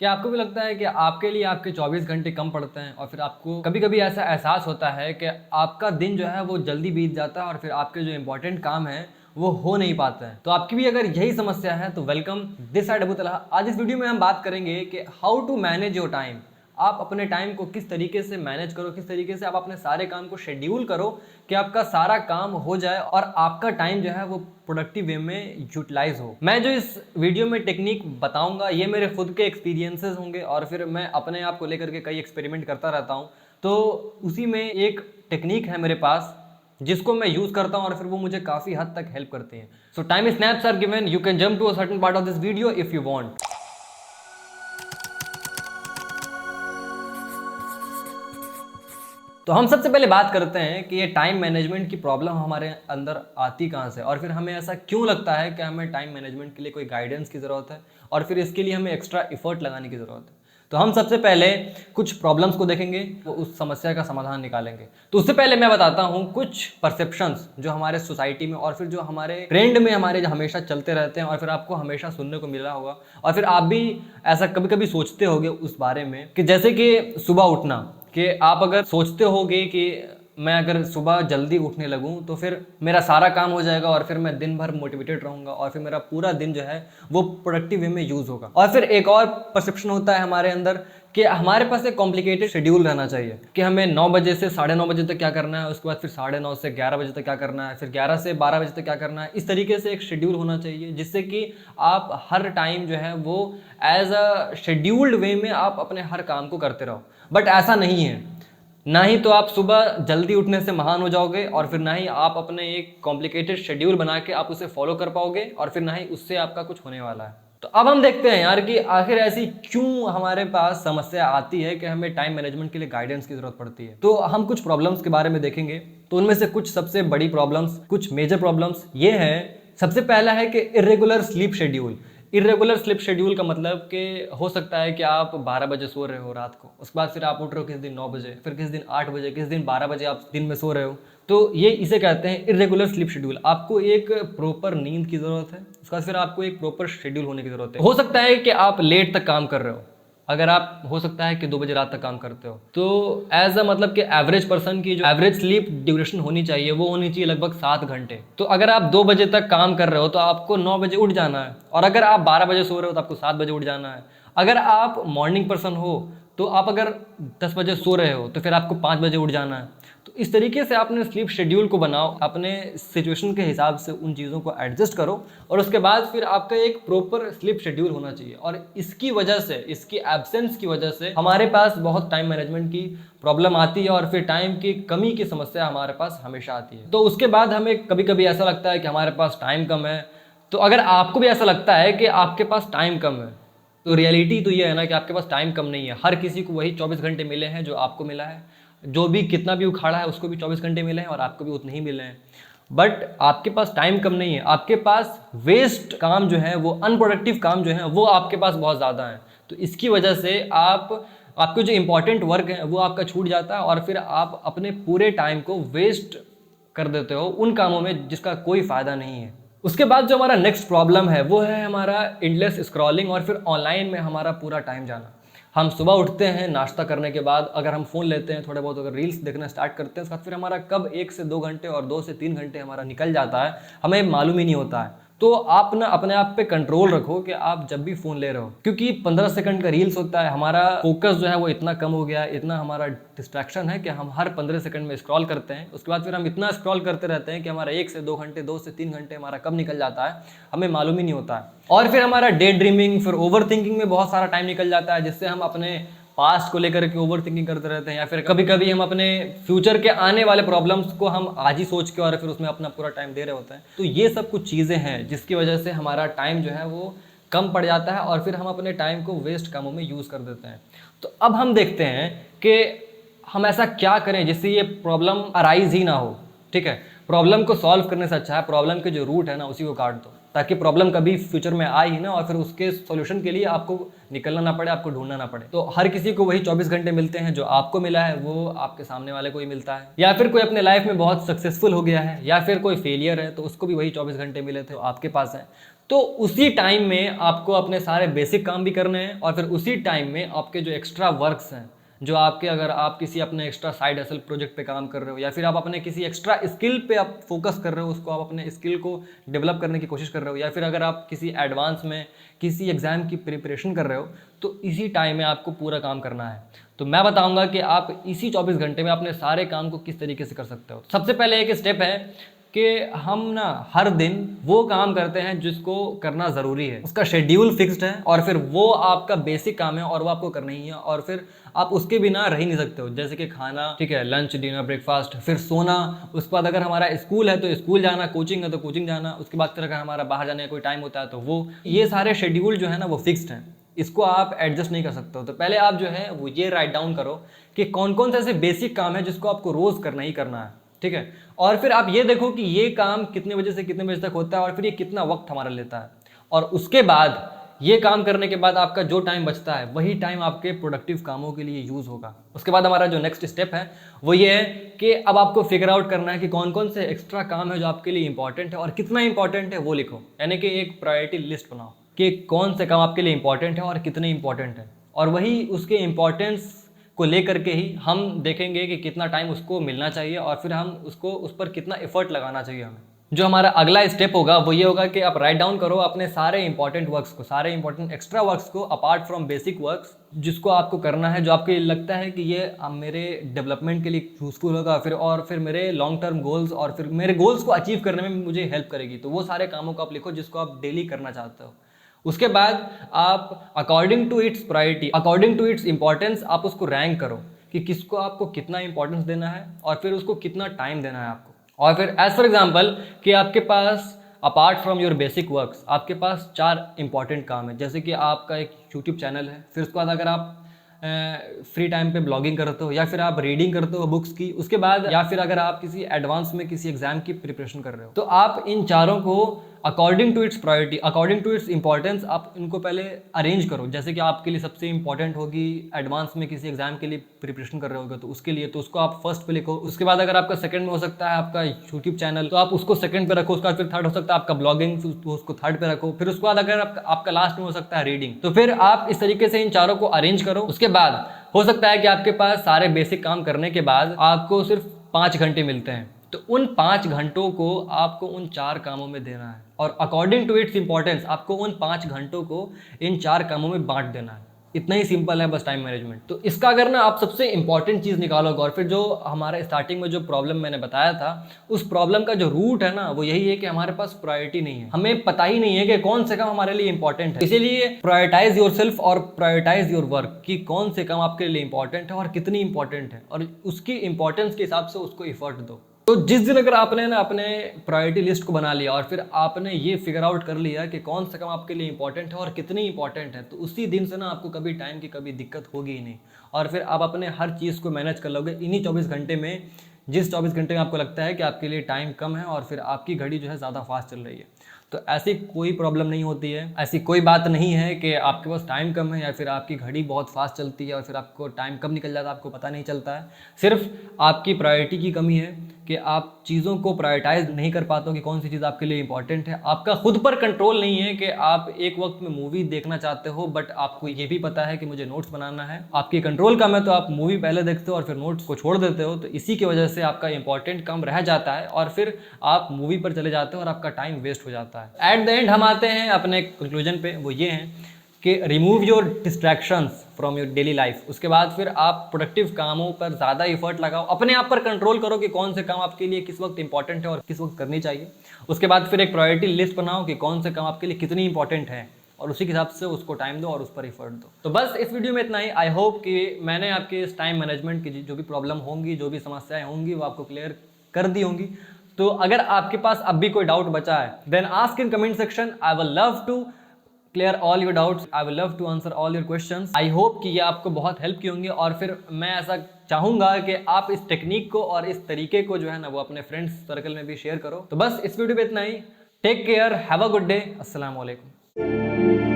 क्या आपको भी लगता है कि आपके लिए आपके 24 घंटे कम पड़ते हैं और फिर आपको कभी-कभी ऐसा एहसास होता है कि आपका दिन जो है वो जल्दी बीत जाता है और फिर आपके जो इम्पोर्टेंट काम हैं वो हो नहीं पाते हैं। तो आपकी भी अगर यही समस्या है तो welcome this side Abu Talha. आज इस वीडियो में हम बात करेंगे कि how to manage your time. आप अपने टाइम को किस तरीके से मैनेज करो, किस तरीके से आप अपने सारे काम को शेड्यूल करो कि आपका सारा काम हो जाए और आपका टाइम जो है वो प्रोडक्टिव वे में यूटिलाइज हो। मैं जो इस वीडियो में टेक्निक बताऊंगा ये मेरे खुद के एक्सपीरियंसेस होंगे और फिर मैं अपने आप को लेकर के कई एक्सपेरिमेंट करता रहता हूँ। तो उसी में एक टेक्निक है मेरे पास जिसको मैं यूज करता हूँ और फिर वो मुझे काफी हद तक हेल्प करती है। So time stamps are given, you can jump to a certain part of this video if you want. तो हम सबसे पहले बात करते हैं कि ये टाइम मैनेजमेंट की प्रॉब्लम हमारे अंदर आती कहाँ से और फिर हमें ऐसा क्यों लगता है कि हमें टाइम मैनेजमेंट के लिए कोई गाइडेंस की ज़रूरत है और फिर इसके लिए हमें एक्स्ट्रा एफर्ट लगाने की ज़रूरत है। तो हम सबसे पहले कुछ प्रॉब्लम्स को देखेंगे, वो उस समस्या का समाधान निकालेंगे। तो उससे पहले मैं बताता हूँ कुछ परसेप्शंस जो हमारे सोसाइटी में और फिर जो हमारे ट्रेंड में हमारे जो हमेशा चलते रहते हैं और फिर आपको हमेशा सुनने को मिला होगा और फिर आप भी ऐसा कभी कभी सोचते होगे उस बारे में कि जैसे कि सुबह उठना, कि आप अगर सोचते होगे कि मैं अगर सुबह जल्दी उठने लगूं तो फिर मेरा सारा काम हो जाएगा और फिर मैं दिन भर मोटिवेटेड रहूंगा और फिर मेरा पूरा दिन जो है वो प्रोडक्टिव वे में यूज होगा। और फिर एक और परसेप्शन होता है हमारे अंदर कि हमारे पास एक कॉम्प्लिकेटेड शेड्यूल रहना चाहिए कि हमें 9 बजे से 9:30 बजे तक क्या करना है, उसके बाद फिर 9:30 से 11 बजे तक क्या करना है, फिर 11 से 12 बजे तक क्या करना है। इस तरीके से एक शेड्यूल होना चाहिए जिससे कि आप हर टाइम जो है वो एज अ शेड्यूल्ड वे में आप अपने हर काम को करते रहो। बट ऐसा नहीं है, ना ही तो आप सुबह जल्दी उठने से महान हो जाओगे और फिर ना ही आप अपने एक कॉम्प्लिकेटेड शेड्यूल बना के आप उसे फॉलो कर पाओगे और फिर ना ही उससे आपका कुछ होने वाला है। तो अब हम देखते हैं यार कि आखिर ऐसी क्यों हमारे पास समस्या आती है कि हमें टाइम मैनेजमेंट के लिए गाइडेंस की जरूरत पड़ती है। तो हम कुछ प्रॉब्लम्स के बारे में देखेंगे। तो उनमें से कुछ सबसे बड़ी प्रॉब्लम्स, कुछ मेजर प्रॉब्लम्स ये है। सबसे पहला है कि irregular sleep schedule. Irregular sleep schedule का मतलब कि हो सकता है कि आप 12 बजे सो रहे हो रात को, उसके बाद फिर आप उठ रहे हो किस दिन 9 बजे, फिर किस दिन 8 बजे, किस दिन 12 बजे आप दिन में सो रहे हो। तो ये इसे कहते हैं इरेगुलर स्लीप शेड्यूल। आपको एक प्रॉपर नींद की ज़रूरत है, उसके बाद फिर आपको एक प्रॉपर शेड्यूल होने की ज़रूरत है। हो सकता है कि आप लेट तक काम कर रहे हो, अगर आप हो सकता है कि 2 बजे रात तक काम करते हो, तो एज अ मतलब कि एवरेज पर्सन की जो एवरेज स्लीप ड्यूरेशन होनी चाहिए वो होनी चाहिए लगभग 7 घंटे। तो अगर आप 2 बजे तक काम कर रहे हो तो आपको 9 बजे उठ जाना है और अगर आप 12 बजे सो रहे हो तो आपको 7 बजे उठ जाना है। अगर आप मॉर्निंग पर्सन हो तो आप अगर 10 बजे सो रहे हो तो फिर आपको 5 बजे उठ जाना है। तो इस तरीके से आपने स्लीप शेड्यूल को बनाओ, अपने सिचुएशन के हिसाब से उन चीज़ों को एडजस्ट करो और उसके बाद फिर आपका एक प्रॉपर स्लीप शेड्यूल होना चाहिए। और इसकी वजह से, इसकी एब्सेंस की वजह से हमारे पास बहुत टाइम मैनेजमेंट की प्रॉब्लम आती है और फिर टाइम की कमी की समस्या हमारे पास हमेशा आती है। तो उसके बाद हमें कभी कभी ऐसा लगता है कि हमारे पास टाइम कम है। तो अगर आपको भी ऐसा लगता है कि आपके पास टाइम कम है तो रियलिटी तो ये है ना कि आपके पास टाइम कम नहीं है। हर किसी को वही 24 घंटे मिले हैं जो आपको मिला है, जो भी कितना भी उखाड़ा है उसको भी 24 घंटे मिले हैं और आपको भी उतने ही मिले हैं। बट आपके पास टाइम कम नहीं है, आपके पास वेस्ट काम जो है, वो अनप्रोडक्टिव काम जो है वो आपके पास बहुत ज़्यादा है। तो इसकी वजह से आपको जो इंपॉर्टेंट वर्क है वो आपका छूट जाता है और फिर आप अपने पूरे टाइम को वेस्ट कर देते हो उन कामों में जिसका कोई फ़ायदा नहीं है। उसके बाद जो हमारा नेक्स्ट प्रॉब्लम है वो है हमारा एंडलेस स्क्रॉलिंग और फिर ऑनलाइन में हमारा पूरा टाइम जाना। हम सुबह उठते हैं, नाश्ता करने के बाद अगर हम फ़ोन लेते हैं, थोड़े बहुत अगर रील्स देखना स्टार्ट करते हैं, उसके बाद फिर हमारा कब 1 से 2 घंटे और 2 से 3 घंटे हमारा निकल जाता है हमें मालूम ही नहीं होता है। तो आप ना अपने आप पे कंट्रोल रखो कि आप जब भी फ़ोन ले रहे हो, क्योंकि 15 सेकंड का रील्स होता है, हमारा फोकस जो है वो इतना कम हो गया है, इतना हमारा डिस्ट्रैक्शन है कि हम हर 15 सेकंड में स्क्रॉल करते हैं। उसके बाद फिर हम इतना स्क्रॉल करते रहते हैं कि हमारा 1 से 2 घंटे, 2 से 3 घंटे हमारा कब निकल जाता है हमें मालूम ही नहीं होता है। और फिर हमारा डे ड्रीमिंग, फिर ओवर थिंकिंग में बहुत सारा टाइम निकल जाता है जिससे हम अपने पास्ट को लेकर के ओवर थिंकिंग करते रहते हैं या फिर कभी कभी हम अपने फ्यूचर के आने वाले प्रॉब्लम्स को हम आज ही सोच के और फिर उसमें अपना पूरा टाइम दे रहे होते हैं। तो ये सब कुछ चीज़ें हैं जिसकी वजह से हमारा टाइम जो है वो कम पड़ जाता है और फिर हम अपने टाइम को वेस्ट कामों में यूज़ कर देते हैं। तो अब हम देखते हैं कि हम ऐसा क्या करें जिससे ये प्रॉब्लम अराइज ही ना हो। ठीक है, प्रॉब्लम को सॉल्व करने से अच्छा है प्रॉब्लम के जो रूट है ना उसी को काट दो, ताकि प्रॉब्लम कभी फ्यूचर में आए ही ना और फिर उसके सॉल्यूशन के लिए आपको निकलना ना पड़े, आपको ढूंढना ना पड़े। तो हर किसी को वही 24 घंटे मिलते हैं, जो आपको मिला है वो आपके सामने वाले को ही मिलता है। या फिर कोई अपने लाइफ में बहुत सक्सेसफुल हो गया है या फिर कोई फेलियर है तो उसको भी वही 24 घंटे मिले थे आपके पास है। तो उसी टाइम में आपको अपने सारे बेसिक काम भी करने हैं और फिर उसी टाइम में आपके जो एक्स्ट्रा वर्क्स हैं, जो आपके, अगर आप किसी अपने एक्स्ट्रा साइड हसल प्रोजेक्ट पे काम कर रहे हो या फिर आप अपने किसी एक्स्ट्रा स्किल पे आप फोकस कर रहे हो, उसको आप अपने स्किल को डेवलप करने की कोशिश कर रहे हो, या फिर अगर आप किसी एडवांस में किसी एग्जाम की प्रिपरेशन कर रहे हो, तो इसी टाइम में आपको पूरा काम करना है। तो मैं बताऊंगा कि आप इसी 24 घंटे में अपने सारे काम को किस तरीके से कर सकते हो। सबसे पहले एक स्टेप है कि हम ना हर दिन वो काम करते हैं जिसको करना ज़रूरी है, उसका शेड्यूल फिक्स्ड है और फिर वो आपका बेसिक काम है और वो आपको करना ही है, और फिर आप उसके बिना रह ही नहीं सकते हो। जैसे कि खाना, ठीक है, लंच, डिनर, ब्रेकफास्ट, फिर सोना, उसके बाद अगर हमारा स्कूल है तो स्कूल जाना, कोचिंग है तो कोचिंग जाना, उसके बाद फिर अगर हमारा बाहर जाने का कोई टाइम होता है तो वो, ये सारे शेड्यूल जो है ना वो फिक्स्ड हैं, इसको आप एडजस्ट नहीं कर सकते हो। तो पहले आप जो है वो ये राइट डाउन करो कि कौन कौन से ऐसे बेसिक काम है जिसको आपको रोज़ करना ही करना है, ठीक है। और फिर आप ये देखो कि ये काम कितने बजे से कितने बजे तक होता है और फिर ये कितना वक्त हमारा लेता है, और उसके बाद ये काम करने के बाद आपका जो टाइम बचता है वही टाइम आपके प्रोडक्टिव कामों के लिए यूज़ होगा। उसके बाद हमारा जो नेक्स्ट स्टेप है वो ये है कि अब आपको फिगर आउट करना है कि कौन कौन से एक्स्ट्रा काम है जो आपके लिए इंपॉर्टेंट है और कितना इंपॉर्टेंट है वो लिखो, यानी कि एक प्रायोरिटी लिस्ट बनाओ कि कौन से काम आपके लिए इंपॉर्टेंट है और कितने इंपॉर्टेंट है, और वही उसके इंपॉर्टेंस को लेकर के ही हम देखेंगे कि कितना टाइम उसको मिलना चाहिए और फिर हम उसको उस पर कितना एफर्ट लगाना चाहिए हमें। जो हमारा अगला स्टेप होगा वो ये होगा कि आप राइट डाउन करो अपने सारे इंपॉर्टेंट वर्क्स को, सारे इंपॉर्टेंट एक्स्ट्रा वर्क्स को, अपार्ट फ्रॉम बेसिक वर्क्स, जिसको आपको करना है, जो आपको लगता है कि ये मेरे डेवलपमेंट के लिए यूजफुल होगा, फिर मेरे लॉन्ग टर्म गोल्स और फिर मेरे गोल्स को अचीव करने में मुझे हेल्प करेगी। तो वो सारे कामों को आप लिखो जिसको आप डेली करना चाहते हो। उसके बाद आप according to its priority, according to its importance, आप उसको रैंक करो कि किसको आपको कितना इंपॉर्टेंस देना है और फिर उसको कितना टाइम देना है आपको। और फिर एज फॉर एग्जाम्पल कि आपके पास apart from your basic works आपके पास 4 इंपॉर्टेंट काम है, जैसे कि आपका एक यूट्यूब चैनल है, फिर उसके बाद अगर आप फ्री टाइम पे ब्लॉगिंग करते हो या फिर आप रीडिंग करते हो बुक्स की, उसके बाद या फिर अगर आप किसी एडवांस में किसी एग्जाम की प्रिपरेशन कर रहे हो, तो आप इन चारों को according to its priority, according to its importance आप इनको पहले अरेंज करो। जैसे कि आपके लिए सबसे इंपॉर्टेंट होगी एडवांस में किसी एग्जाम के लिए प्रिपरेशन कर रहे होगे तो उसके लिए, तो उसको आप फर्स्ट पे लिखो। उसके बाद अगर आपका सेकंड में हो सकता है आपका यूट्यूब चैनल, तो आप उसको सेकंड पे रखो। उसका फिर थर्ड हो सकता है आपका ब्लॉगिंग, तो उसको थर्ड पे रखो। फिर उसके बाद अगर आपका लास्ट में हो सकता है रीडिंग, तो फिर आप इस तरीके से इन चारों को अरेंज करो। उसके बाद हो सकता है कि आपके पास सारे बेसिक काम करने के बाद आपको सिर्फ 5 घंटे मिलते हैं, तो उन 5 घंटों को आपको उन 4 कामों में देना है और अकॉर्डिंग टू इट्स इंपॉर्टेंस आपको उन 5 घंटों को इन 4 कामों में बांट देना है। इतना ही सिंपल है बस टाइम मैनेजमेंट। तो इसका अगर ना आप सबसे इंपॉर्टेंट चीज़ निकालोगे और फिर जो हमारे स्टार्टिंग में जो प्रॉब्लम मैंने बताया था, उस प्रॉब्लम का जो रूट है ना वो यही है कि हमारे पास प्रायोरिटी नहीं है, हमें पता ही नहीं है कि कौन से काम हमारे लिए इंपॉर्टेंट है। इसीलिए प्रायोरिटाइज योर सेल्फ और प्रायोरिटाइज योर वर्क, कि कौन से काम आपके लिए इंपॉर्टेंट है और कितनी इंपॉर्टेंट है, और उसकी इंपॉर्टेंस के हिसाब से उसको एफर्ट दो। तो जिस दिन अगर आपने ना अपने प्रायोरिटी लिस्ट को बना लिया और फिर आपने ये फिगर आउट कर लिया कि कौन सा काम आपके लिए इंपॉर्टेंट है और कितनी इंपॉर्टेंट है, तो उसी दिन से ना आपको कभी टाइम की कभी दिक्कत होगी ही नहीं, और फिर आप अपने हर चीज़ को मैनेज कर लोगे इन्हीं 24 घंटे में। जिस 24 घंटे में आपको लगता है कि आपके लिए टाइम कम है और फिर आपकी घड़ी जो है ज़्यादा फास्ट चल रही है, तो ऐसी कोई प्रॉब्लम नहीं होती है। ऐसी कोई बात नहीं है कि आपके पास टाइम कम है या फिर आपकी घड़ी बहुत फास्ट चलती है और फिर आपको टाइम कब निकल जाता है आपको पता नहीं चलता है। सिर्फ आपकी प्रायोरिटी की कमी है कि आप चीज़ों को प्रायोरिटाइज नहीं कर पाते हो कि कौन सी चीज़ आपके लिए इंपॉर्टेंट है। आपका खुद पर कंट्रोल नहीं है कि आप एक वक्त में मूवी देखना चाहते हो बट आपको ये भी पता है कि मुझे नोट्स बनाना है। आपकी कंट्रोल कम है तो आप मूवी पहले देखते हो और फिर नोट्स को छोड़ देते हो, तो इसी की वजह से आपका इंपॉर्टेंट काम रह जाता है और फिर आप मूवी पर चले जाते हो और आपका टाइम वेस्ट हो जाता है। एट द एंड हम आते हैं अपने कंक्लूजन पे, वो ये हैं कि remove your distractions from your daily life. उसके बाद फिर आप प्रोडक्टिव कामों पर ज़्यादा एफर्ट लगाओ, अपने आप पर कंट्रोल करो कि कौन से काम आपके लिए किस वक्त इंपॉर्टेंट है और किस वक्त करनी चाहिए। उसके बाद फिर एक प्रायोरिटी लिस्ट बनाओ कि कौन से काम आपके लिए कितनी इंपॉर्टेंट है और उसी के हिसाब से उसको टाइम दो और उस पर एफर्ट दो। तो बस इस वीडियो में इतना ही। आई होप कि मैंने आपके इस टाइम मैनेजमेंट की जो भी प्रॉब्लम होंगी, जो भी समस्याएं होंगी, वो आपको क्लियर कर दी होंगी। तो अगर आपके पास अब भी कोई डाउट बचा है then ask in comment section. I will love to clear all your doubts, I will love to answer all your questions. I hope कि ये आपको बहुत हेल्प की होंगी और फिर मैं ऐसा चाहूंगा कि आप इस टेक्निक को और इस तरीके को जो है ना वो अपने फ्रेंड्स सर्कल में भी शेयर करो। तो बस इस वीडियो पे इतना ही। Take care, have a good day, अस्सलाम वालेकुम।